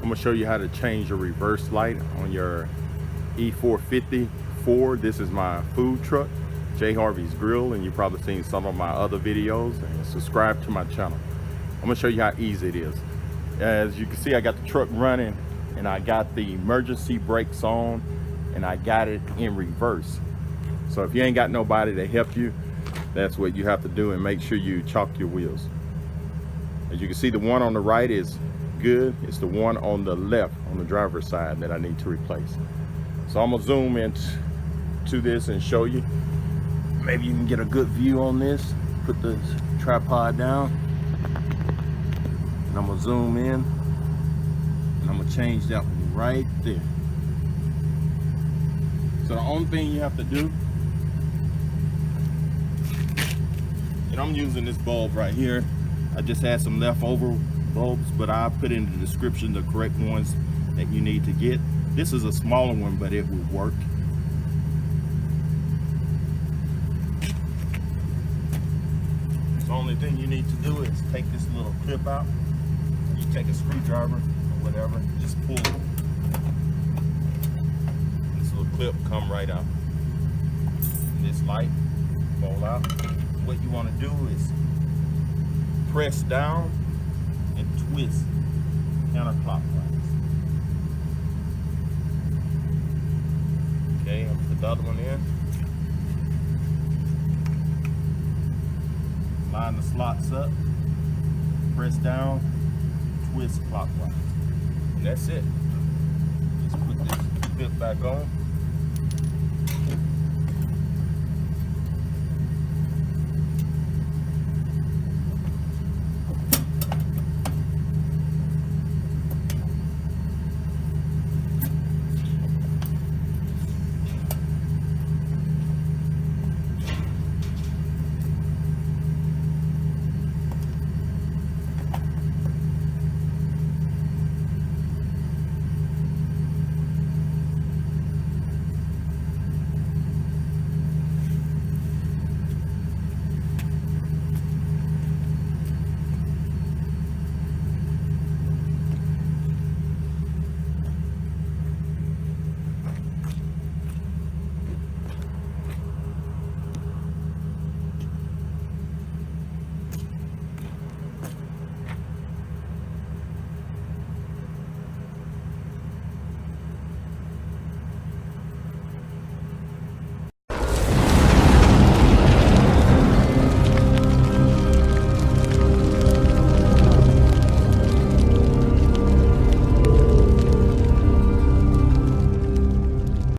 I'm gonna show you how to change your reverse light on your E450 Ford. This is my food truck, J. Harvey's Grill, and you've probably seen some of my other videos. And subscribe to my channel. I'm gonna show you how easy it is. As you can see, I got the truck running and I got the emergency brakes on and I got it in reverse. So if you ain't got nobody to help you, that's what you have to do, and make sure you chalk your wheels. As you can see, the one on the right is good. It's the one on the left, on the driver's side, that I need to replace. So I'm gonna zoom in to this and show you. Maybe you can get a good view on this. Put the tripod down. And I'm gonna zoom in. And I'm gonna change that one right there. So the only thing you have to do, and I'm using this bulb right here. I just had some leftover bulbs, but I put in the description the correct ones that you need to get. This is a smaller one, but it will work. The only thing you need to do is take this little clip out. You take a screwdriver or whatever, just pull it. This little clip come right out. And this light fall out. What you want to do is press down and twist counterclockwise. Okay, I'll put the other one in. Line the slots up, press down, twist clockwise. And that's it. Just put this clip back on.